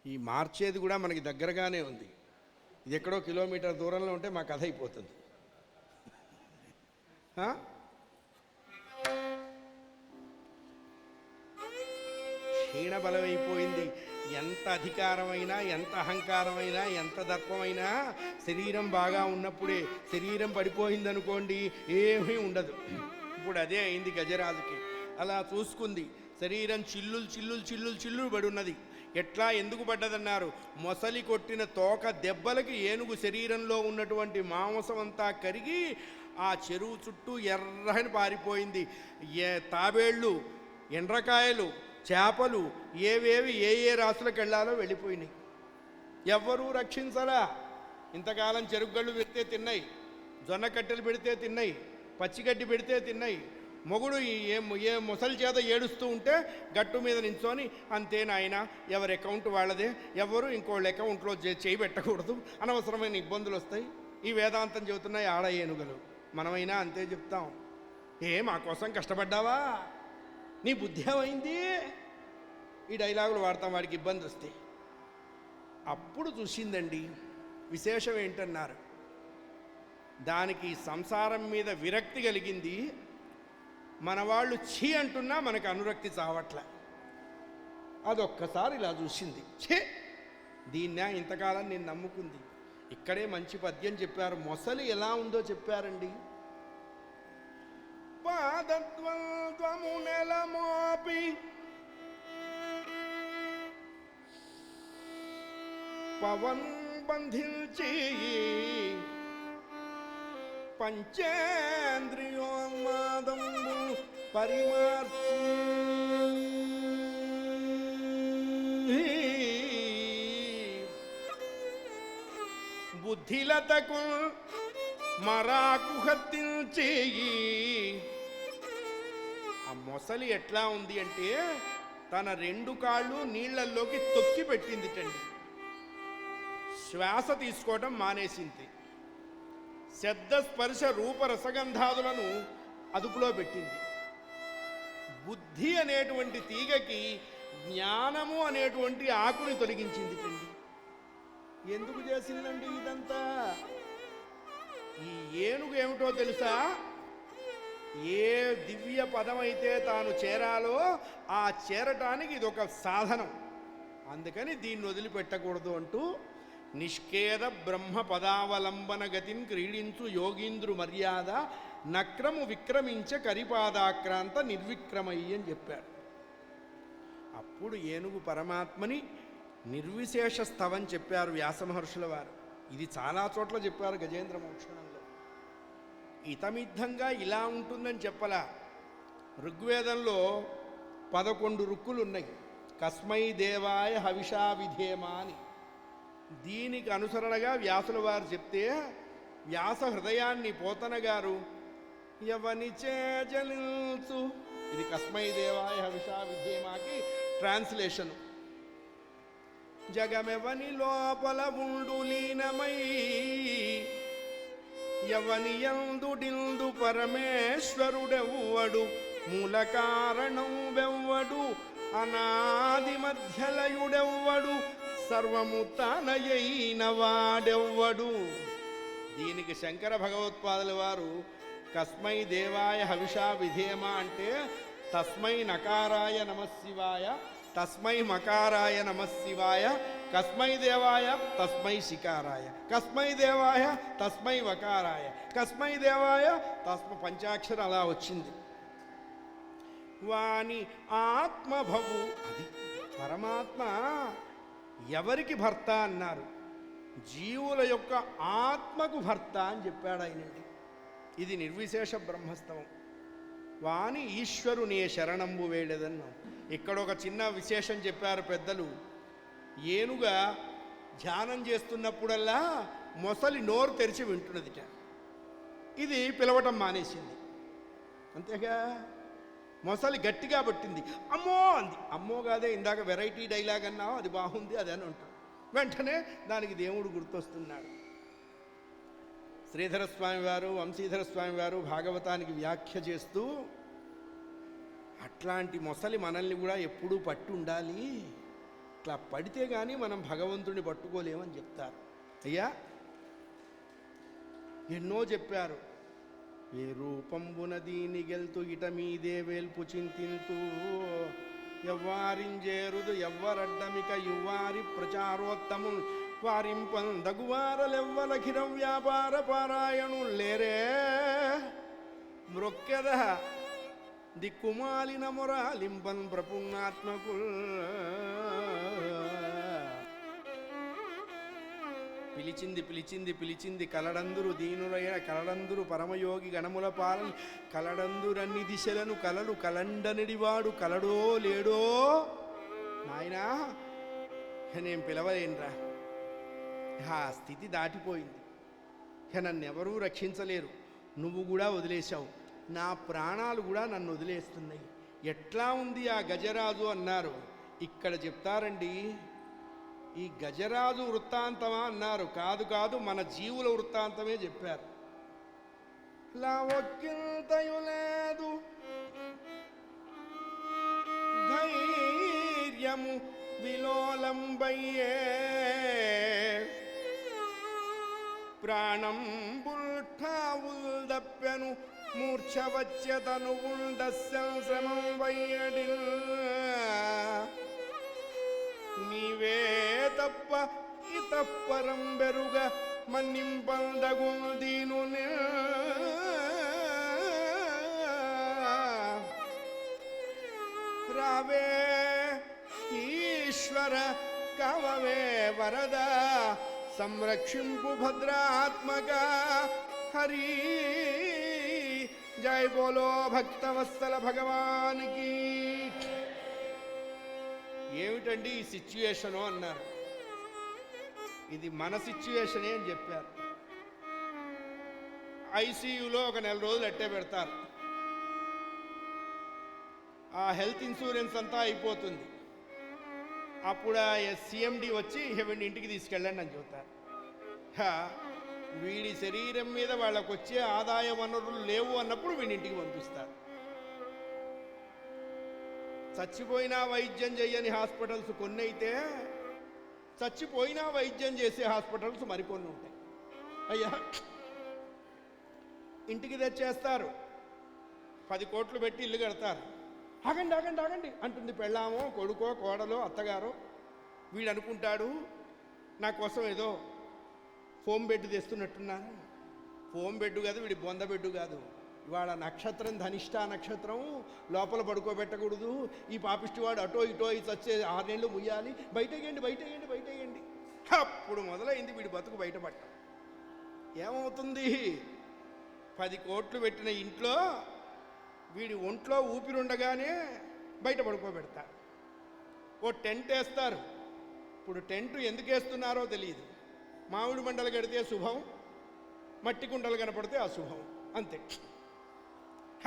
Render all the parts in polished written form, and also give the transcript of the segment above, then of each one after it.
ఈ మార్చేది కూడా మనకి దగ్గరగానే ఉంది. ఇది ఎక్కడో కిలోమీటర్ దూరంలో ఉంటే మా కథ అయిపోతుంది. క్షీణబలమైపోయింది. ఎంత అధికారమైనా, ఎంత అహంకారమైనా, ఎంత దర్పమైనా శరీరం బాగా ఉన్నప్పుడే. శరీరం పడిపోయిందనుకోండి ఏమీ ఉండదు. ఇప్పుడు అదే అయింది గజరాజుకి. అలా చూసుకుంది. శరీరం చిల్లులు చిల్లులు చిల్లులు చిల్లులు పడి ఉన్నది. ఎట్లా ఎందుకు పడ్డదన్నారు? మొసలి కొట్టిన తోక దెబ్బలకి ఏనుగు శరీరంలో ఉన్నటువంటి మాంసం అంతా కరిగి ఆ చెరువు చుట్టూ ఎర్రని పారిపోయింది. తాబేళ్ళు, ఎండ్రకాయలు, చేపలు ఏవేవి ఏ రాసులకు వెళ్ళాలో వెళ్ళిపోయినాయి. ఎవ్వరూ రక్షించలా. ఇంతకాలం చెరుగ్గళ్ళు పెడితే తిన్నాయి, జొన్న కట్టెలు పెడితే తిన్నాయి, పచ్చిగడ్డి పెడితే తిన్నాయి. మొగుడు ఏ ముసలి చేత ఏడుస్తూ ఉంటే గట్టు మీద నించొని అంతే నాయన, ఎవరి అకౌంట్ వాళ్ళదే, ఎవరు ఇంకోళ్ళ అకౌంట్లో చేయి పెట్టకూడదు, అనవసరమైన ఇబ్బందులు వస్తాయి. ఈ వేదాంతం చెబుతున్నాయి ఆడ ఏనుగలు. మనమైనా అంతే చెప్తాం. మా కోసం కష్టపడ్డావా, నీ బుద్ధి ఏమైంది, ఈ డైలాగులు వాడతాం వాడికి ఇబ్బంది వస్తే. అప్పుడు చూసిందండి. విశేషం ఏంటన్నారు? దానికి సంసారం మీద విరక్తి కలిగింది. మన వాళ్ళు ఛీ అంటున్నా మనకు అనురక్తి చావట్ల. అదొక్కసారి ఇలా చూసింది. ఛే, దీన్నే ఇంతకాలం నేను నమ్ముకుంది. ఇక్కడే మంచి పద్యం చెప్పారు. మొసలి ఎలా ఉందో చెప్పారండి. పాదద్వంద్వము నెలమోపి పవన్ బంధించి పంచేంద్రియోన్మాదంబు పరిమార్చి బుద్ధిలతకు మరాకు హత్తించి. ఆ మొసలి ఎట్లా ఉంది అంటే తన రెండు కాళ్ళు నీళ్లలోకి తొక్కి పెట్టిందిటండి. శ్వాస తీసుకోవడం మానేసింది. శబ్ద స్పర్శ రూప రసగంధాదులను అదుపులో పెట్టింది. బుద్ధి అనేటువంటి తీగకి జ్ఞానము అనేటువంటి ఆకుని తొలగించింది టండి. ఎందుకు చేసిందండి ఇదంతా? ఈ ఏనుగు ఏమిటో తెలుసా? ఏ దివ్య పదమైతే తాను చేరాలో ఆ చేరటానికి ఇది ఒక సాధనం. అందుకని దీన్ని వదిలిపెట్టకూడదు అంటూ నిష్కేద బ్రహ్మ పదావలంబన గతిని క్రీడించు యోగీంద్రు మర్యాద నక్రము విక్రమించ కరిపాదాక్రాంత నిర్విక్రమయ్యి అని చెప్పాడు. అప్పుడు ఏనుగు పరమాత్మని నిర్విశేష స్థవం చెప్పారు వ్యాసమహర్షుల వారు. ఇది చాలా చోట్ల చెప్పారు గజేంద్ర మోక్షణంలో. ఇతమిద్ధంగా ఇలా ఉంటుందని చెప్పలా. ఋగ్వేదంలో 11 రుక్కులు ఉన్నాయి. కస్మై దేవాయ హవిషా విధేమా అని. దీనికి అనుసరణగా వ్యాసుల వారు చెప్తే వ్యాస హృదయాన్ని పోతన గారు ఎవని చేజలించు, ఇది కస్మై దేవాయ హవిషా విధేమాకి ట్రాన్స్లేషను. జగమెవని లోపల ఉండు లీనమై ఎవని యందుడిందు పరమేశ్వరుడెవ్వడు మూల కారణం వెవ్వడు అనాది మధ్యలయుడెవ్వడు సర్వము తానయైన వాడెవ్వడు. దీనికి శంకర భగవత్పాదుల వారు కస్మై దేవాయ హవిషా విధేమ అంటే తస్మై నకారాయ నమశివాయ, తస్మై మకారాయ నమశివాయ, కస్మై దేవాయ తస్మై శికారాయ, కస్మై దేవాయ తస్మై వకారాయ, కస్మై దేవాయ పంచాక్షర అలా వచ్చింది. వాని ఆత్మభవు, అది పరమాత్మ ఎవరికి భర్త అన్నారు? జీవుల యొక్క ఆత్మకు భర్త అని చెప్పాడు ఆయనండి. ఇది నిర్విశేష బ్రహ్మస్తవం. వాని ఈశ్వరుని శరణంబు వేడెదన్నాం. ఇక్కడ ఒక చిన్న విశేషం చెప్పారు పెద్దలు. ఏనుగా ధ్యానం చేస్తున్నప్పుడల్లా మొసలి నోరు తెరిచి వింటున్నదిట. ఇది పిలవటం మానేసింది. అంతేగా మొసలి గట్టిగా పట్టింది. అమ్మో అంది. అమ్మో కాదే, ఇందాక వెరైటీ డైలాగ్ అన్నావు, అది బాగుంది అది అని ఉంటాం. వెంటనే దానికి దేవుడు గుర్తొస్తున్నాడు. శ్రీధర స్వామి వారు, వంశీధర స్వామి వారు భాగవతానికి వ్యాఖ్య చేస్తూ అట్లాంటి మొసలి మనల్ని కూడా ఎప్పుడూ పట్టు ఉండాలి, ఇట్లా పడితే కానీ మనం భగవంతుడిని పట్టుకోలేమని చెప్తారు. అయ్యా ఎన్నో చెప్పారు. ఏ రూపంబున దీని గెల్తు ఇట మీదే వేల్పు చింతింతూ ఎవ్వారింజేరుదు ఎవ్వరడ్డమిక యువారి ప్రచారోత్తము వారింపందగువారలెవ్వలఖిర వ్యాపార పారాయణు లేరే మృక్కెద దిక్కుమాలిన మొరాలింపన్ ప్రపుణాత్మకు పిలిచింది పిలిచింది పిలిచింది కలడందురు దీనులైన కలడందురు పరమయోగి గణముల పాలన కలడందురన్ని దిశలను కలలు కలండనిడివాడు కలడో లేడో నాయనా నేను పిలవలేనురా. ఆ స్థితి దాటిపోయింది. నన్నెవరూ రక్షించలేరు. నువ్వు కూడా వదిలేశావు. నా ప్రాణాలు కూడా నన్ను వదిలేస్తున్నాయి. ఎట్లా ఉంది ఆ గజరాజు అన్నారు. ఇక్కడ చెప్తారండి, ఈ గజరాజు వృత్తాంతమా అన్నారు. కాదు కాదు, మన జీవుల వృత్తాంతమే చెప్పారు. లావొక్కింతయు లేదు ధైర్యము విలోలంబయ్యే ప్రాణం బుల్ఠావుల్దప్పెను మూర్ఛ వచ్చతను ఉండశ్రమం వయ్యడి నీవే తప్ప ఇతపరం బెరుగ మన్నింపందగు దీను రావే ఈశ్వర కవవే వరద సంరక్షింపు భద్రాత్మక హరి. జై బోలో భక్తవత్సల భగవానికి. ఏమిటండి ఈ సిచ్యుయేషను అన్నారు. ఇది మన సిచ్యుయేషనే అని చెప్పారు. ఐసీయూలో ఒక 4 రోజులు అట్టే పెడతారు. ఆ హెల్త్ ఇన్సూరెన్స్ అంతా అయిపోతుంది. అప్పుడు ఆ సిఎండి వచ్చి వీడిని ఇంటికి తీసుకెళ్ళండి అని చెబుతారు. వీడి శరీరం మీద వాళ్ళకు వచ్చే ఆదాయ వనరులు లేవు అన్నప్పుడు వీడి ఇంటికి పంపిస్తారు. చచ్చిపోయినా వైద్యం చేయని హాస్పిటల్స్ కొన్ని అయితే, చచ్చిపోయినా వైద్యం చేసే హాస్పిటల్స్ మరికొన్ని ఉంటాయి. అయ్యా ఇంటికి తెచ్చేస్తారు. 10 కోట్లు పెట్టి ఇల్లు కడతారు. ఆగండి ఆగండి ఆగండి అంటుంది పెళ్ళామో కొడుకో కోడలో అత్తగారో. వీడు అనుకుంటాడు నా కోసం ఏదో ఫోమ్ బెడ్ తెస్తున్నట్టున్నాను. ఫోమ్ బెడ్ కాదు, వీడి బొంద బెడ్ కాదు. ఇవాళ నక్షత్రం ధనిష్ట నక్షత్రం, లోపల పడుకోబెట్టకూడదు. ఈ పాపిష్టి వాడు అటో ఇటో చచ్చే 6 నెలలు ముయ్యాలి. బయటేయండి బయటేయండి బయటేయండి. అప్పుడు మొదలైంది వీడి బతుకు బయటపడ్డ. ఏమవుతుంది? 10 కోట్లు పెట్టిన ఇంట్లో వీడి ఒంట్లో ఊపిరుండగానే బయట పడుకోబెడతారు. ఓ టెంట్ వేస్తారు. ఇప్పుడు టెంట్ ఎందుకు వేస్తున్నారో తెలియదు. మామిడి మండలు కడితే శుభం, మట్టి కుండలు కనపడితే అశుభం, అంతే.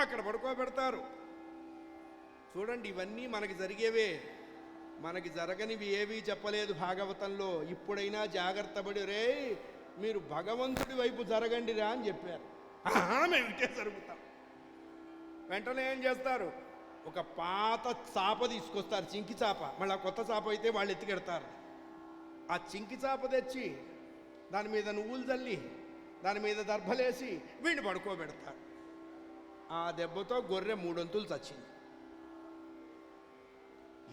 అక్కడ పడుకోబెడతారు. చూడండి, ఇవన్నీ మనకి జరిగేవే. మనకి జరగనివి ఏవీ చెప్పలేదు భాగవతంలో. ఇప్పుడైనా జాగ్రత్త పడి రే మీరు భగవంతుడి వైపు జరగండిరా అని చెప్పారు. మేము ఇటే జరుగుతాం. వెంటనే ఏం చేస్తారు? ఒక పాత చాప తీసుకొస్తారు, చింకి చాప. మళ్ళీ కొత్త చాప అయితే వాళ్ళు ఎత్తికెడతారు. ఆ చింకి చాప తెచ్చి దాని మీద నువ్వులు చల్లి దాని మీద దర్భలేసి వీడిని పడుకోబెడతారు. ఆ దెబ్బతో గొర్రె 3 వంతులు చచ్చింది.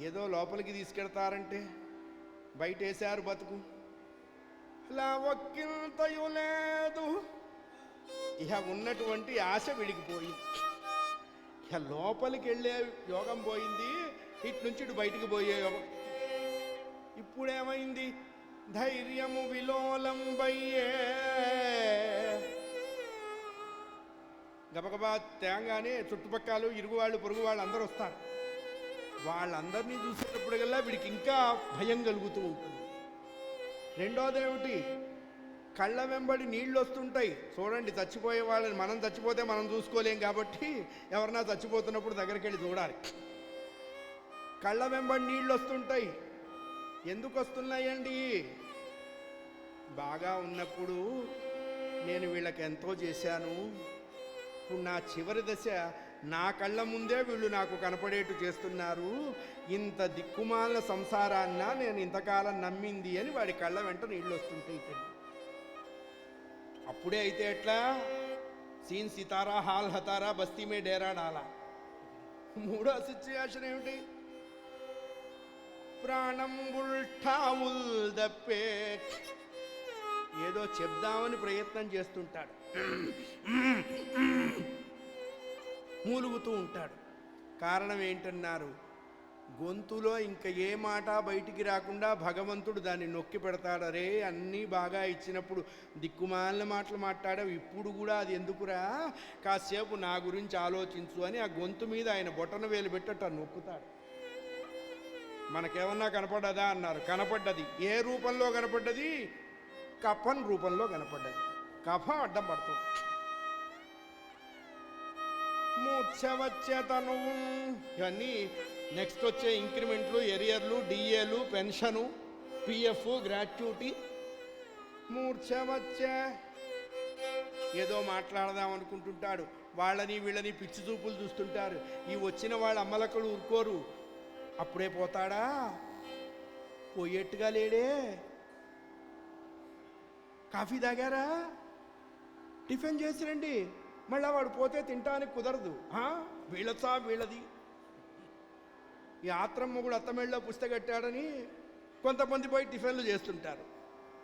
ఏదో లోపలికి తీసుకెడతారంటే బయట వేశారు బతుకు. అలా ఒక్కింతయు లేదు. ఇక ఉన్నటువంటి ఆశ విడిగిపోయింది. ఇక లోపలికి వెళ్ళే యోగం పోయింది. ఇటు నుంచి ఇటు బయటికి పోయే యోగం. ఇప్పుడేమైంది? ధైర్యము విలోలంబయ్యే. గబగబా తేంగానే చుట్టుపక్కల ఇరుగు వాళ్ళు పొరుగు వాళ్ళు అందరూ వస్తారు. వాళ్ళందరినీ చూసేటప్పటికల్లా వీడికి ఇంకా భయం కలుగుతూ ఉంటుంది. రెండోదేమిటి? కళ్ళ వెంబడి నీళ్ళు వస్తుంటాయి. చూడండి, చచ్చిపోయే వాళ్ళని మనం చచ్చిపోతే మనం చూసుకోలేం కాబట్టి ఎవరన్నా చచ్చిపోతున్నప్పుడు దగ్గరికి వెళ్ళి చూడాలి. కళ్ళ వెంబడి నీళ్ళు వస్తుంటాయి. ఎందుకు వస్తున్నాయండి? బాగా ఉన్నప్పుడు నేను వీళ్ళకి ఎంతో చేశాను, ఇప్పుడు నా చివరి దశ నా కళ్ళ ముందే వీళ్ళు నాకు కనపడేట్టు చేస్తున్నారు, ఇంత దిక్కుమాల సంసారాన్న నేను ఇంతకాలం నమ్మింది అని వాడి కళ్ళ వెంట నీళ్ళు వస్తుంటాయి. అప్పుడే అయితే ఎట్లా? సీన్ సితారా హాల్ హతారా బస్తీ మే డేరా డాలా. మూడో సిచ్యువేషన్ ఏమిటి? ప్రాణం ఠావుల్ దప్పే, ఏదో చెప్దామని ప్రయత్నం చేస్తుంటాడు, మూలుగుతూ ఉంటాడు. కారణం ఏంటన్నారు? గొంతులో ఇంకా ఏ మాట బయటికి రాకుండా భగవంతుడు దాన్ని నొక్కి పెడతాడు. అరే అన్నీ బాగా ఇచ్చినప్పుడు దిక్కుమాలిన మాటలు మాట్లాడావు, ఇప్పుడు కూడా అది ఎందుకురా, కాసేపు నా గురించి ఆలోచించు అని ఆ గొంతు మీద ఆయన బొటన వేలు పెట్టట నొక్కుతాడు. మనకేమన్నా కనపడ్డదా అన్నారు. కనపడ్డది. ఏ రూపంలో కనపడ్డది? కఫన్ రూపంలో కనపడ్డది. కఫం అడ్డం పడుతుంది. మూర్ఛ వచ్చే తనువు ఇవన్నీ నెక్స్ట్ వచ్చే ఇంక్రిమెంట్లు, ఎరియర్లు, డిఏలు, పెన్షను, పిఎఫ్, గ్రాట్యుటీ. మూర్ఛ వచ్చే ఏదో మాట్లాడదాం అనుకుంటుంటాడు. వాళ్ళని వీళ్ళని పిచ్చి చూపులు చూస్తుంటారు. ఈ వచ్చిన వాళ్ళ అమ్మలక్కడు ఊరుకోరు. అప్పుడే పోతాడా? పోయేట్టుగా లేడే. కాఫీ తాగారా? టిఫిన్ చేసి రండి. మళ్ళీ వాడు పోతే తినటానికి కుదరదు. వీళ్ళచా వీళ్ళది. ఈ ఆత్రమ్మ కూడా అత్తమేళ్ళలో పుస్తకట్టాడని కొంతమంది పోయి టిఫిన్లు చేస్తుంటారు.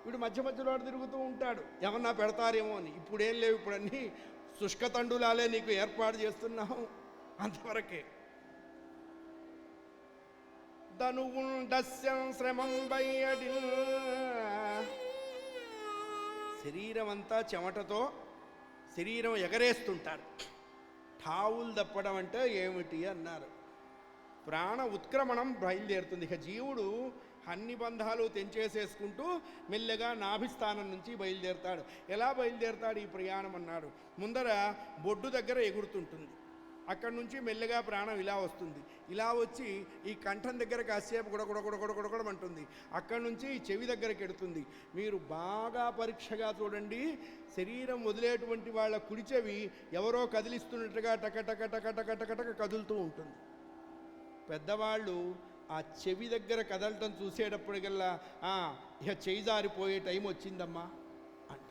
వీడు మధ్య మధ్యలో తిరుగుతూ ఉంటాడు, ఏమన్నా పెడతారేమో అని. ఇప్పుడేం లేవు, ఇప్పుడన్నీ శుష్క తండులాలే నీకు ఏర్పాటు చేస్తున్నాం, అంతవరకే. ధనువుండస్యం శ్రమం బయ్యడి, శరీరం అంతా చెమటతో శరీరం ఎగరేస్తుంటారు. ఠావులు తప్పడం అంటే ఏమిటి అన్నారు. ప్రాణ ఉత్క్రమణం బయలుదేరుతుంది. ఇక జీవుడు అన్ని బంధాలు తెంచేసేసుకుంటూ మెల్లగా నాభిస్థానం నుంచి బయలుదేరుతాడు. ఎలా బయలుదేరుతాడు ఈ ప్రయాణం అన్నాడు. ముందర బొడ్డు దగ్గర ఎగురుతుంటుంది. అక్కడి నుంచి మెల్లగా ప్రాణం ఇలా వస్తుంది. ఇలా వచ్చి ఈ కంఠం దగ్గర కాసేపు గుడగుడగుడగుడగుడగుడమంటుంది. అక్కడి నుంచి ఈ చెవి దగ్గరికి ఎడుతుంది. మీరు బాగా పరీక్షగా చూడండి. శరీరం వదిలేటువంటి వాళ్ళ కుడి చెవి ఎవరో కదిలిస్తున్నట్టుగా టకటక కదులుతూ ఉంటుంది. పెద్దవాళ్ళు ఆ చెవి దగ్గర కదలటం చూసేటప్పటికల్లా ఇక చెయ్యి జారిపోయే టైం వచ్చిందమ్మా అంట.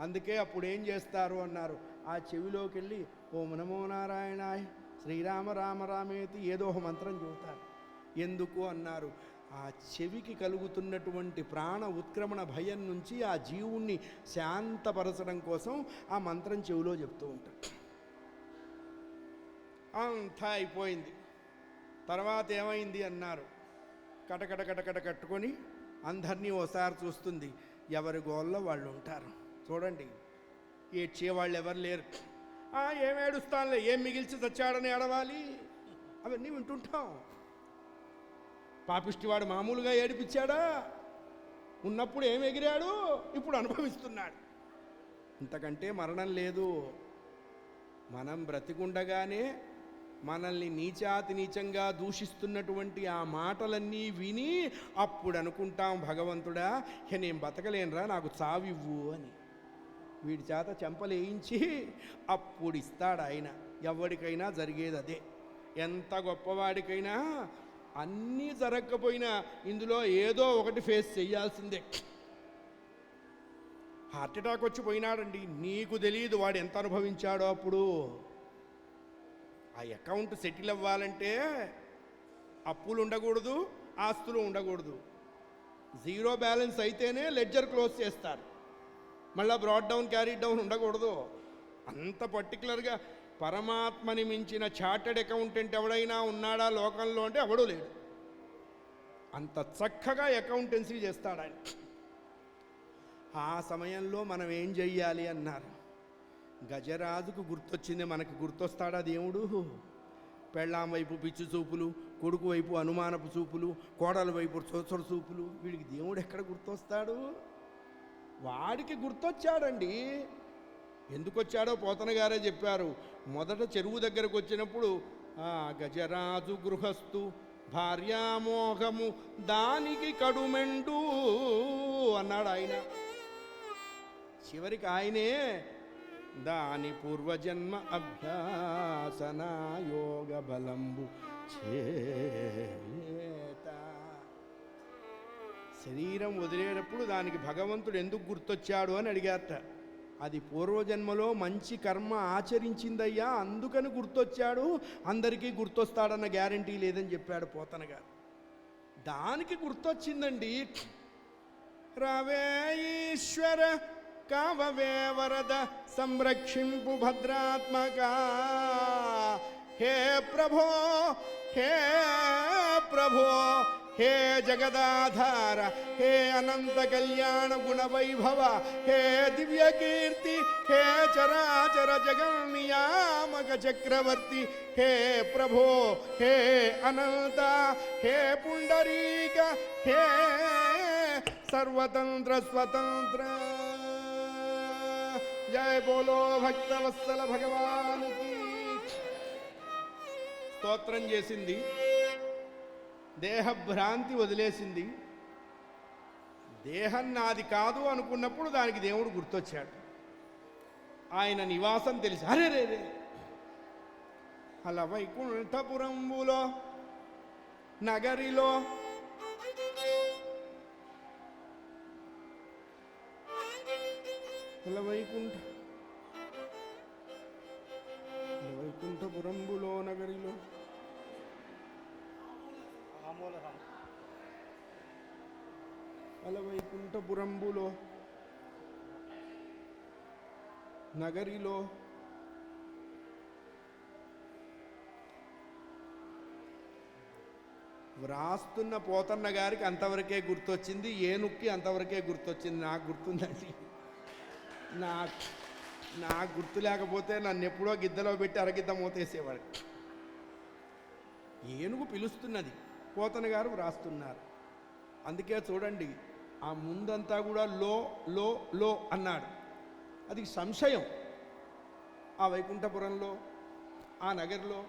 అందుకే అప్పుడు ఏం చేస్తారు అన్నారు. ఆ చెవిలోకి వెళ్ళి ఓం నమో నారాయణాయ శ్రీరామ రామ రామేతి ఏదో ఒక మంత్రం చెబుతారు. ఎందుకు అన్నారు, ఆ చెవికి కలుగుతున్నటువంటి ప్రాణ ఉత్క్రమణ భయం నుంచి ఆ జీవుణ్ణి శాంతపరచడం కోసం ఆ మంత్రం చెవిలో చెప్తూ ఉంటారు. అంతా అయిపోయింది. తర్వాత ఏమైంది అన్నారు. కటకట కట్టుకొని అందరినీ ఓసారి చూస్తుంది. ఎవరి గోల్లో వాళ్ళు ఉంటారు. చూడండి, ఏడ్చేవాళ్ళు ఎవరు లేరు. ఏం ఏడుస్తానులే, ఏం మిగిల్చి చచ్చాడని ఏడవాలి, అవన్నీ వింటుంటాం. పాపిష్టివాడు మామూలుగా ఏడిపించాడా? ఉన్నప్పుడు ఏం ఎగిరాడు, ఇప్పుడు అనుభవిస్తున్నాడు. ఇంతకంటే మరణం లేదు. మనం బ్రతికుండగానే మనల్ని నీచాతి నీచంగా దూషిస్తున్నటువంటి ఆ మాటలన్నీ విని అప్పుడు అనుకుంటాం, భగవంతుడా నేను బతకలేనురా, నాకు చావివ్వు అని. వీడి చేత చెంపలేయించి అప్పుడు ఇస్తాడు ఆయన. ఎవరికైనా జరిగేది అదే. ఎంత గొప్పవాడికైనా అన్నీ జరగకపోయినా ఇందులో ఏదో ఒకటి ఫేస్ చేయాల్సిందే. హార్ట్అటాక్ వచ్చి పోయినాడండి, నీకు తెలియదు వాడు ఎంత అనుభవించాడో. అప్పుడు ఆ అకౌంట్ సెటిల్ అవ్వాలంటే అప్పులు ఉండకూడదు, ఆస్తులు ఉండకూడదు. జీరో బ్యాలెన్స్ అయితేనే లెడ్జర్ క్లోజ్ చేస్తారు. మళ్ళీ బ్రాడ్ డౌన్ క్యారీ డౌన్ ఉండకూడదు. అంత పర్టికులర్గా పరమాత్మని మించిన చార్టెడ్ అకౌంటెంట్ ఎవడైనా ఉన్నాడా లోకంలో అంటే ఎవడూ లేడు. అంత చక్కగా అకౌంటెన్సీ చేస్తాడు ఆయన. ఆ సమయంలో మనం ఏం చెయ్యాలి అన్నారు. గజరాజుకు గుర్తొచ్చింది, మనకు గుర్తొస్తాడా దేవుడు? పెళ్ళాం వైపు పిచ్చి చూపులు, కొడుకు వైపు అనుమానపు చూపులు, కోడల వైపు చోచర చూపులు. వీడికి దేవుడు ఎక్కడ గుర్తొస్తాడు? వాడికి గుర్తొచ్చాడండి. ఎందుకు వచ్చాడో పోతన గారే చెప్పారు. మొదట చెరువు దగ్గరకు వచ్చినప్పుడు గజరాజు గృహస్థు భార్యామోహము దానికి కడుమెండు అన్నాడు ఆయన. చివరికి ఆయనే దాని పూర్వజన్మ అభ్యాసన యోగ బలంబు చేత. శరీరం వదిలేటప్పుడు దానికి భగవంతుడు ఎందుకు గుర్తొచ్చాడు అని అడిగారట. అది పూర్వజన్మలో మంచి కర్మ ఆచరించిందయ్యా, అందుకని గుర్తొచ్చాడు, అందరికీ గుర్తొస్తాడన్న గ్యారంటీ లేదని చెప్పాడు పోతన గారు. దానికి గుర్తొచ్చిందండి. రావే ఈశ్వర కావవే వరద సంరక్షింపు భద్రాత్మక, హే ప్రభో హే ప్రభో హే జగదాధార, హే అనంత కళ్యాణ గుణ వైభవ, హే దివ్య కీర్తి, హే చరాచర జగన్నియామక చక్రవర్తి, హే ప్రభో హే అనంత, హే పుండరీక, హే సర్వతంత్ర స్వతంత్ర. జయ బోలో భక్తవత్సల భగవానికి. స్తోత్రం చేసింది, దేహభ్రాంతి వదిలేసింది. దేహం నాది కాదు అనుకున్నప్పుడు దానికి దేవుడు గుర్తొచ్చాడు. ఆయన నివాసం తెలిసి అరే రే రే అలా వైకుంఠపురంబులో నగరిలో వైకుంఠపురంబులో నగరిలో వైకుంఠపురంబులో నగరిలో వ్రాస్తున్న పోతన్న గారికి అంతవరకే గుర్తొచ్చింది, ఏనుక్కి అంతవరకే గుర్తొచ్చింది. నాకు గుర్తుందండి. నాకు గుర్తు లేకపోతే నన్ను ఎప్పుడో గిద్దలో పెట్టి అరగిద్ద మోతేసేవాడు. ఏనుగు పిలుస్తున్నది, పోతన గారు వ్రాస్తున్నారు. అందుకే చూడండి, ఆ ముందంతా కూడా లో లో లో అన్నాడు. అది సంశయం. ఆ వైకుంఠపురంలో, ఆ నగరిలో,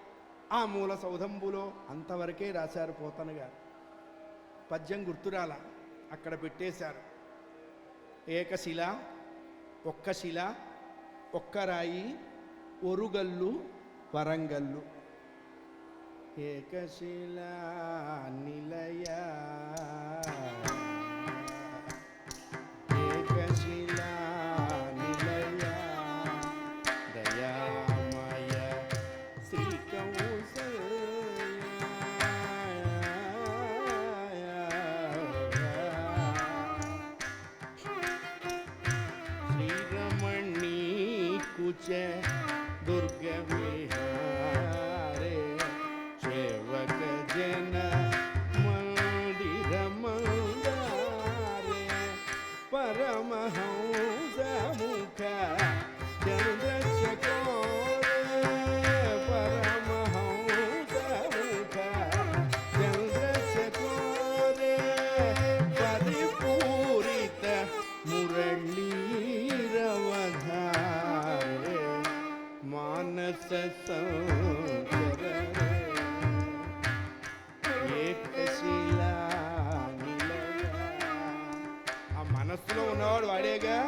ఆ మూల సౌధంబులో అంతవరకే రాశారు పోతన గారు. పద్యం గుర్తురాల, అక్కడ పెట్టేశారు. ఏకశిల, ఒక్క శిల, ఒక్క రాయి, ఒరుగల్లు వరంగల్లు. ఏకశిల నిలయ, ఏకశిల నిలయ, దయామయ శ్రీరమణీ కుచ దుర్గ విహారే, సేవక జన మందిర మందారే, పరమహంస ముఖ చంద్రశేఖరే, పరమహంస ముఖ చంద్రశేఖరే, పరిపూరిత మురళీరవధారే, మానస సంచర. ఏకశిలా నిలయ, ఆ మనస్సులో ఉన్నవాడు వాడేగా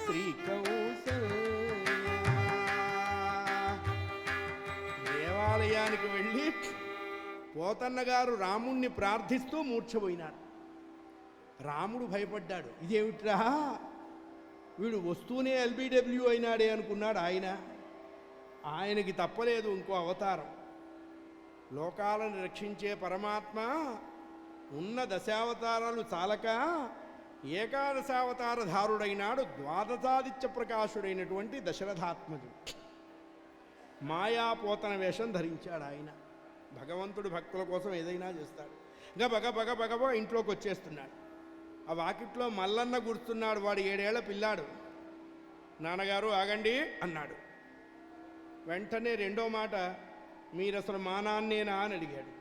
శ్రీకౌసల్య. దేవాలయానికి వెళ్ళి పోతన్న గారు రాముణ్ణి ప్రార్థిస్తూ మూర్ఛపోయినాడు. రాముడు భయపడ్డాడు. ఇదేమిట్రా, వీడు వస్తూనే ఎల్బిడబ్ల్యూ అయినాడే అనుకున్నాడు ఆయన. ఆయనకి తప్పలేదు ఇంకో అవతారం. లోకాలను రక్షించే పరమాత్మ ఉన్న దశావతారాలు చాలక ఏకాదశావతారధారుడైనాడు. ద్వాదశాదిత్య ప్రకాశుడైనటువంటి దశరథాత్మజుడు మాయాపోతన వేషం ధరించాడు ఆయన. భగవంతుడు భక్తుల కోసం ఏదైనా చేస్తాడు. గబగ బగ బగబ ఇంట్లోకి వచ్చేస్తున్నాడు. ఆ వాకిట్లో మల్లన్న గుర్తున్నాడు. వాడు 7 ఏళ్ల పిల్లాడు. నాన్నగారు ఆగండి అన్నాడు. వెంటనే రెండో మాట, మీరు అసలు మా నాన్నేనా అని అడిగాడు.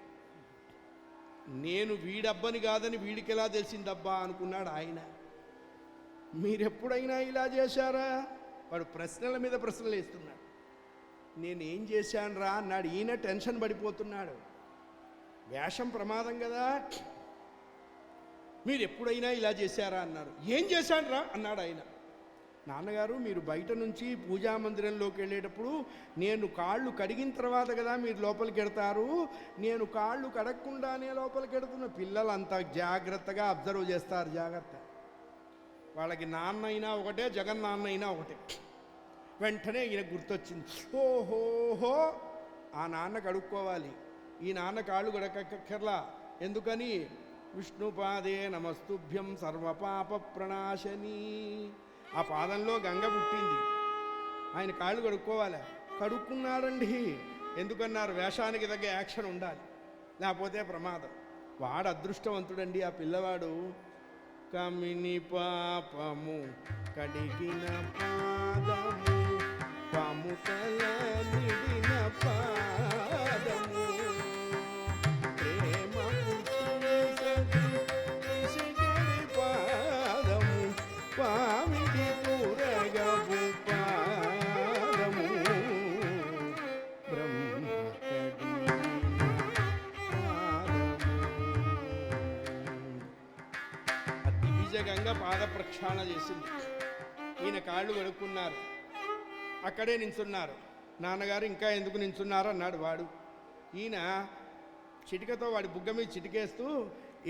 నేను వీడబ్బని కాదని వీడికి ఎలా తెలిసిందబ్బా అనుకున్నాడు ఆయన. మీరెప్పుడైనా ఇలా చేశారా? వాడు ప్రశ్నల మీద ప్రశ్నలు వేస్తున్నాడు. నేనేం చేశాను రా అన్నాడు. ఈయన టెన్షన్ పడిపోతున్నాడు. వేషం ప్రమాదం కదా. మీరు ఎప్పుడైనా ఇలా చేశారా అన్నారు. ఏం చేశాను రా అన్నాడు ఆయన. నాన్నగారు మీరు బయట నుంచి పూజా మందిరంలోకి వెళ్ళేటప్పుడు నేను కాళ్ళు కడిగిన తర్వాత కదా మీరు లోపలికి వెడతారు, నేను కాళ్ళు కడగకుండానే లోపలికి వెడుతున్న. పిల్లలు అంత జాగ్రత్తగా అబ్జర్వ్ చేస్తారు. జాగ్రత్త. వాళ్ళకి నాన్న అయినా ఒకటే, జగన్నాన్న అయినా ఒకటే. వెంటనే ఈయన గుర్తొచ్చింది, ఓహోహో ఆ నాన్న కడుక్కోవాలి, ఈ నాన్న కాళ్ళు కడక్కర్లా. ఎందుకని? విష్ణుపాదే నమస్తుభ్యం సర్వపాప ప్రణాశని. ఆ పాదంలో గంగ పుట్టింది, ఆయన కాళ్ళు కడుక్కోవాలి. కడుక్కున్నాడండి. ఎందుకన్నారు? వేషానికి తగ్గ యాక్షన్ ఉండాలి, లేకపోతే ప్రమాదం. వాడు అదృష్టవంతుడండి ఆ పిల్లవాడు. కమిని పాపము కడిగిన పాదము, పాముతల నిడిన పాదము, ప్రేమ పాదము, పామిడి తురగపు పాదము, బ్రహ్మ దివ్యగంగా పాద ప్రక్షాళన చేసింది. ఈయన కాళ్ళు కడుక్కున్నారు, అక్కడే నించున్నారు. నాన్నగారు ఇంకా ఎందుకు నించున్నారు అన్నాడు వాడు. ఈయన చిటికతో వాడి బుగ్గ మీద చిటికేస్తూ,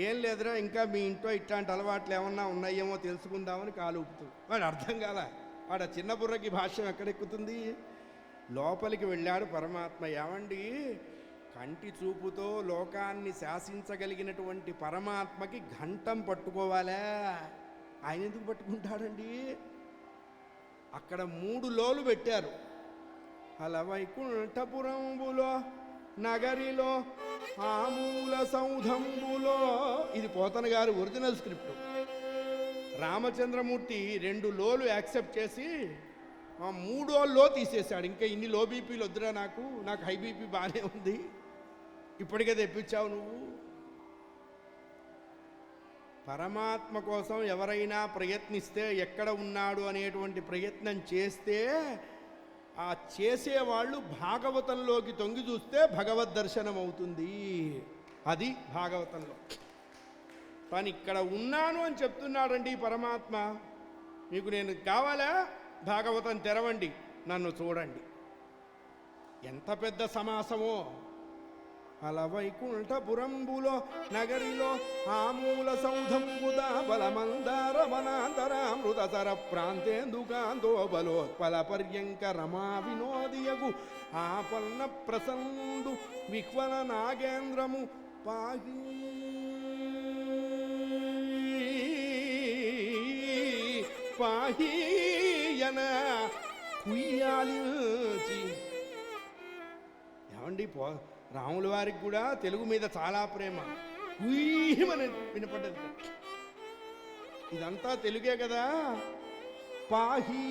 ఏం లేదురా, ఇంకా మీ ఇంట్లో ఇట్లాంటి అలవాట్లు ఏమన్నా ఉన్నాయేమో తెలుసుకుందామని కాలు ఊపుతూ. వాడు అర్థం కాల. వాడు చిన్న బుర్రకి భాష్యం ఎక్కడెక్కుతుంది. లోపలికి వెళ్ళాడు పరమాత్మ. ఏమండి, కంటి చూపుతో లోకాన్ని శాసించగలిగినటువంటి పరమాత్మకి ఘంటం పట్టుకోవాలా? ఆయన ఎందుకు పట్టుకుంటాడండి? అక్కడ 3 లోలు పెట్టారు. అలా వైకుంఠపురంబులో నగరిలో ఆమూల సౌధంబులో. ఇది పోతన గారు ఒరిజినల్ స్క్రిప్ట్. రామచంద్రమూర్తి 2 లోలు యాక్సెప్ట్ చేసి 3వ లో తీసేశాడు. ఇంకా ఇన్ని లో బీపీలు వద్దురా, నాకు హై బీపీ బాగానే ఉంది, ఇప్పటికే తెప్పించావు నువ్వు. పరమాత్మ కోసం ఎవరైనా ప్రయత్నిస్తే, ఎక్కడ ఉన్నాడు అనేటువంటి ప్రయత్నం చేస్తే, ఆ చేసేవాళ్ళు భాగవతంలోకి తొంగి చూస్తే భగవద్ దర్శనం అవుతుంది. అది భాగవతంలో. తాను ఇక్కడ ఉన్నాను అని చెప్తున్నాడండి పరమాత్మ. మీకు నేను కావాలా? భాగవతం తెరవండి, నన్ను చూడండి. ఎంత పెద్ద సమాసమో. అల వైకుంఠపురంబులో నగరిలో ఆమూల సౌధంబుదా బలమందార వనాంతరామృతసర ప్రాంతేందుకాంతో బలోత్పల పర్యంక రమా వినోదియగు ఆపన్న ప్రసందు విహ్వల నాగేంద్రము పాహి పాహీయన కుయ్యాలిచి. ఏమండి, రాముల వారికి కూడా తెలుగు మీద చాలా ప్రేమ. కుయ్యమని వినపడ్డది. ఇదంతా తెలుగే కదా. పాహి,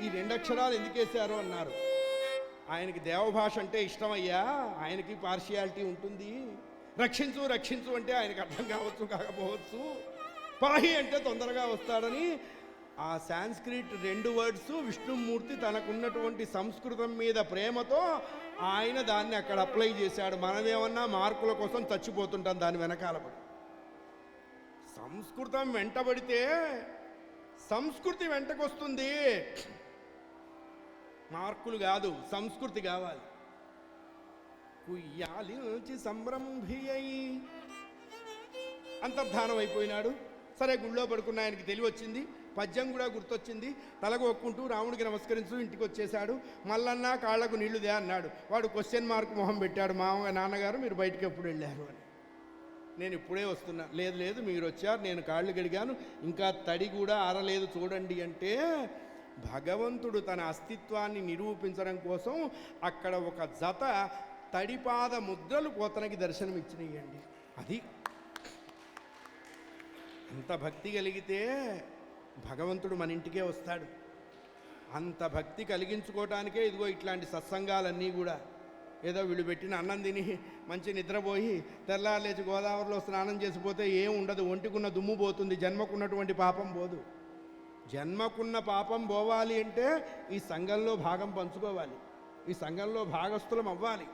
ఈ 2 అక్షరాలు ఎందుకు వేశారు అన్నారు. ఆయనకి దేవభాష అంటే ఇష్టమయ్యా, ఆయనకి పార్షియాలిటీ ఉంటుంది. రక్షించు రక్షించు అంటే ఆయనకు అర్థం కావచ్చు, కాకపోవచ్చు. పాహి అంటే తొందరగా వస్తాడని ఆ సాంస్క్రిట్ 2 వర్డ్స్ విష్ణుమూర్తి తనకున్నటువంటి సంస్కృతం మీద ప్రేమతో ఆయన దాన్ని అక్కడ అప్లై చేశాడు. మనమేమన్నా మార్కుల కోసం చచ్చిపోతుంటాం దాని వెనకాల పడి. సంస్కృతం వెంటబడితే సంస్కృతి వెంటకొస్తుంది. మార్కులు కాదు, సంస్కృతి కావాలి. కుయ్యాలించి సంభ్రంభి అయి అంతర్ధానం అయిపోయినాడు. సరే, గుళ్ళో పడుకున్న ఆయనకి తెలివి వచ్చింది, పద్యం కూడా గుర్తొచ్చింది. తలకు ఒక్కుంటూ రాముడికి నమస్కరిస్తూ ఇంటికి వచ్చేశాడు. మల్లన్న కాళ్లకు నీళ్లు దే అన్నాడు. వాడు క్వశ్చన్ మార్క్ మొహం పెట్టాడు. నాన్నగారు మీరు బయటికి ఎప్పుడు వెళ్ళారు అని. నేను ఇప్పుడే వస్తున్నా. లేదు లేదు, మీరు వచ్చారు, నేను కాళ్ళు గడిగాను, ఇంకా తడి కూడా ఆరలేదు చూడండి అంటే, భగవంతుడు తన అస్తిత్వాన్ని నిరూపించడం కోసం అక్కడ ఒక జత తడిపాద ముద్రలు పోతనకి దర్శనమిచ్చినాయండి. అది అంత భక్తి కలిగితే భగవంతుడు మన ఇంటికే వస్తాడు. అంత భక్తి కలిగించుకోవటానికే ఇదిగో ఇట్లాంటి సత్సంగాలన్నీ కూడా. ఏదో వీళ్ళు పెట్టిన అన్నం తిని మంచి నిద్రపోయి తెల్లారలేచి గోదావరిలో స్నానం చేసిపోతే ఏం ఉండదు, ఒంటికున్న దుమ్ము పోతుంది, జన్మకున్నటువంటి పాపం పోదు. జన్మకున్న పాపం పోవాలి అంటే ఈ సంఘంలో భాగం పంచుకోవాలి, ఈ సంఘంలో భాగస్థులం అవ్వాలి.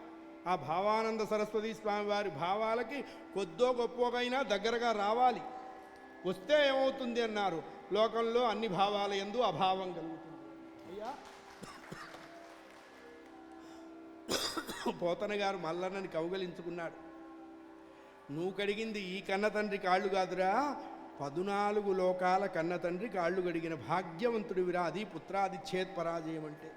ఆ భావానంద సరస్వతి స్వామి వారి భావాలకి కొద్దో గొప్పగైనా దగ్గరగా రావాలి. వస్తే ఏమవుతుంది అన్నారు, లోకంలో అన్ని భావాల యందు అభావం కలుగుతుంది. అయ్యా పోతన గారు మల్లన్నని కౌగలించుకున్నాడు. నువ్వు కడిగింది ఈ కన్న తండ్రి కాళ్ళు కాదురా, 14 లోకాల కన్న తండ్రి కాళ్ళు కడిగిన భాగ్యవంతుడివిరా, అది పుత్రాది చేత్ పరాజయం అంటే.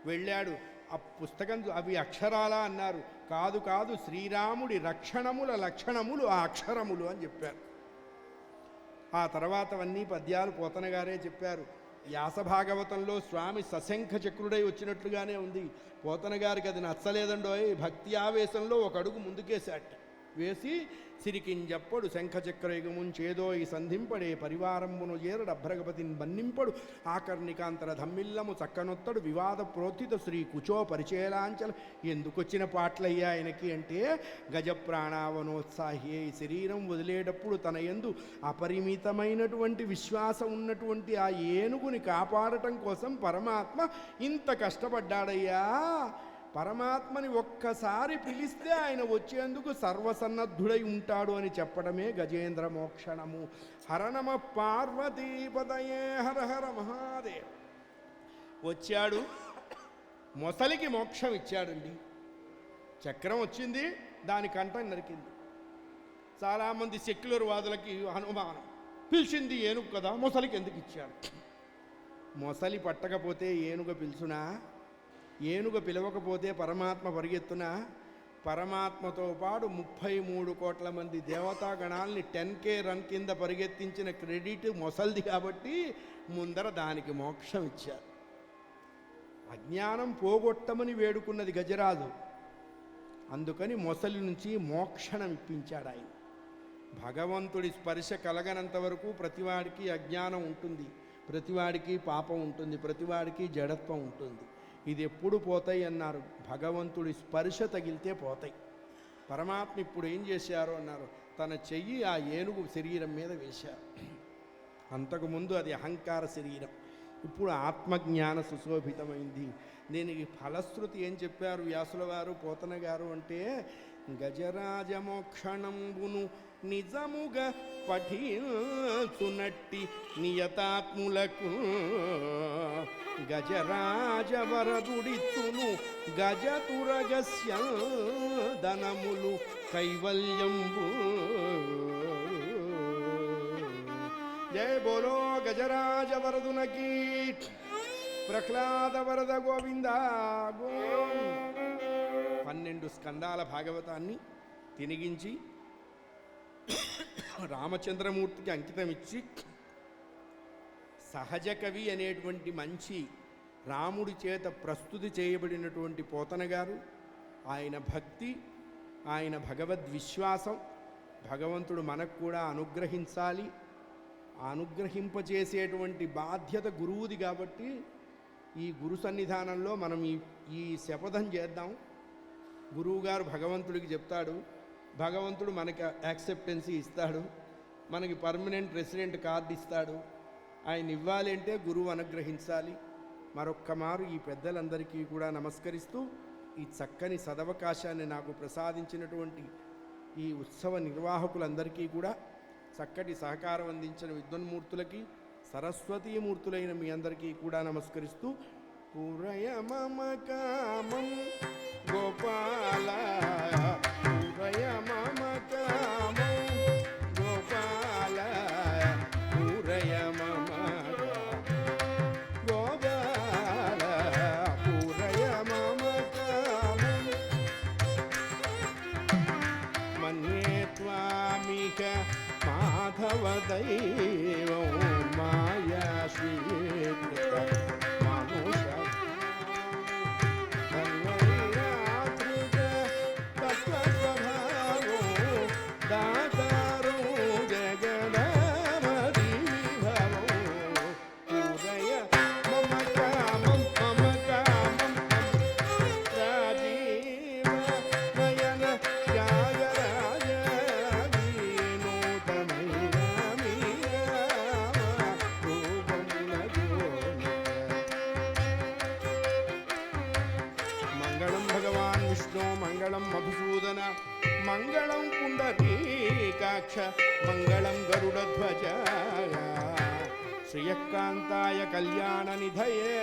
వెళ్ళాడు. ఆ పుస్తకం అవి అక్షరాలా అన్నారు. కాదు కాదు, శ్రీరాముడి రక్షణముల లక్షణములు ఆ అక్షరములు అని చెప్పారు. ఆ తర్వాతవన్నీ పద్యాలు పోతన గారే చెప్పారు. వ్యాసభాగవతంలో స్వామి సశంఖ చక్రుడై వచ్చినట్లుగానే ఉంది. పోతన గారికి అది నచ్చలేదండోయ్. భక్తి ఆవేశంలో ఒక అడుగు ముందుకేశాట. వేసి సిరికింజప్పుడు శంఖచక్రయుగముంచేదో ఈ సంధింపడే పరివారంబును చేరడు అభ్రగపతిని బన్నింపడు ఆకర్ణికాంతర ధమ్మిల్లము చక్కనొత్తడు వివాద ప్రోత్థిత శ్రీ కుచో పరిచయలాంచల. ఎందుకొచ్చిన పాటలయ్యా ఆయనకి అంటే, గజ ప్రాణావనోత్సాహి ఈ శరీరం వదిలేటప్పుడు తన యందు అపరిమితమైనటువంటి విశ్వాసం ఉన్నటువంటి ఆ ఏనుగుని కాపాడటం కోసం పరమాత్మ ఇంత కష్టపడ్డాడయ్యా. పరమాత్మని ఒక్కసారి పిలిస్తే ఆయన వచ్చేందుకు సర్వసన్నద్ధుడై ఉంటాడు అని చెప్పడమే గజేంద్ర మోక్షణము. హరనమ పార్వతీపదయే హర హర మహాదేవ్. వచ్చాడు, మొసలికి మోక్షం ఇచ్చాడండి. చక్రం వచ్చింది, దాని కంఠం నరికింది. చాలామంది సెక్యులర్ వాదులకి అనుమానం, పిలిచింది ఏనుగు కదా, మొసలికి ఎందుకు ఇచ్చాడు? మొసలి పట్టకపోతే ఏనుగ పిలుచునా? ఏనుగ పిలవకపోతే పరమాత్మ పరిగెత్తునా? పరమాత్మతో పాటు 33 కోట్ల మంది దేవతాగణాల్ని 10K రన్ కింద పరిగెత్తించిన క్రెడిట్ మొసలిది కాబట్టి ముందర దానికి మోక్షం ఇచ్చారు. అజ్ఞానం పోగొట్టమని వేడుకున్నది గజరాజు, అందుకని మొసలి నుంచి మోక్షణం ఇప్పించాడు ఆయన. భగవంతుడి స్పర్శ కలగనంత వరకు ప్రతివాడికి అజ్ఞానం ఉంటుంది, ప్రతివాడికి పాపం ఉంటుంది, ప్రతివాడికి జడత్వం ఉంటుంది. ఇది ఎప్పుడు పోతాయి అన్నారు, భగవంతుడి స్పర్శ తగిలితే పోతాయి. పరమాత్మ ఇప్పుడు ఏం చేశారు అన్నారు, తన చెయ్యి ఆ ఏనుగు శరీరం మీద వేశారు. అంతకుముందు అది అహంకార శరీరం, ఇప్పుడు ఆత్మజ్ఞాన సుశోభితమైంది. దీనికి ఫలశ్రుతి ఏం చెప్పారు వ్యాసుల వారు పోతన గారు అంటే, గజరాజమోక్షణంబును నిజముగా పఠించునట్టి నియతాత్ములకు గజరాజవరదుడిత్తును గజతురగస్య ధనములు కైవల్యంబు. జయ బోలో గజరాజవరదునకి. ప్రహ్లాద వరద గోవింద గో. 12 స్కందాల భాగవతాన్ని తినిగించి రామచంద్రమూర్తికి అంకితం ఇచ్చి, సహజ కవి అనేటువంటి మంచి రాముడి చేత ప్రస్తుతి చేయబడినటువంటి పోతన గారు, ఆయన భక్తి, ఆయన భగవద్విశ్వాసం, భగవంతుడు మనకు కూడా అనుగ్రహించాలి, అనుగ్రహింపచేసేటువంటి బాధ్యత గురువుది కాబట్టి ఈ గురు సన్నిధానంలో మనం ఈ శపథం చేద్దాం. గురువుగారు భగవంతుడికి చెప్తాడు, భగవంతుడు మనకి యాక్సెప్టెన్సీ ఇస్తాడు, మనకి పర్మనెంట్ రెసిడెంట్ కార్డు ఇస్తాడు. ఆయన ఇవ్వాలి అంటే గురువు అనుగ్రహించాలి. మరొక్క మారు ఈ పెద్దలందరికీ కూడా నమస్కరిస్తూ, ఈ చక్కని సదవకాశాన్ని నాకు ప్రసాదించినటువంటి ఈ ఉత్సవ నిర్వాహకులందరికీ కూడా, చక్కటి సహకారం అందించిన విద్వన్మూర్తులకి, సరస్వతీమూర్తులైన మీ అందరికీ కూడా నమస్కరిస్తూ, పూరయ మమ కామం గోపాల, పూరయ మమ కామం గోపాల, పూరయ మమ గోపాల, పూరయ మమ కామం. మన్యే త్వామిక మాధవ దైవం మాయాశ్రీకృత మానుష ధన్వయాతృక తత్వస్వభావో దాతారో జగదామది విభవో. పూరయ మమ కామం మమ కామం రాజీవ నయన త్యాగరాజ మంగళం భగవాన్ విష్ణు మంగళం మధుసూదన మంగళం పుండరీకాక్ష పుండరీకాక్ష మంగళం గరుడధ్వజాయ శ్రియకాంతాయ కళ్యాణ నిధయే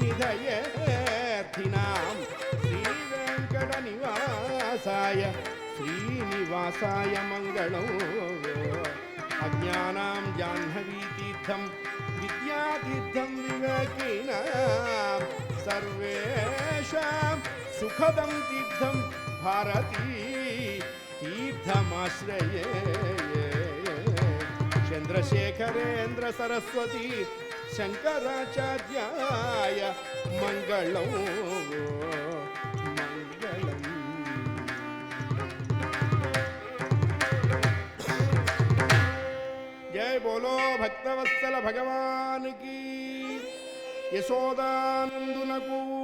నిధయేర్థినాం శ్రీవేంకట నివాసాయ శ్రీనివాసాయ మంగళం అజ్ఞానాం జాహ్నవీతీర్థం విద్యాతీర్థం వివేకినాం సర్వేషాం సుఖదం తీర్థం భారతీ తీర్థమాశ్రయే చంద్రశేఖరేంద్ర సరస్వతి శంకరాచార్యాయ మంగళం మంగళం. జయ బోలో భక్తవత్సల భగవాన్ కీ యశోదానందునకు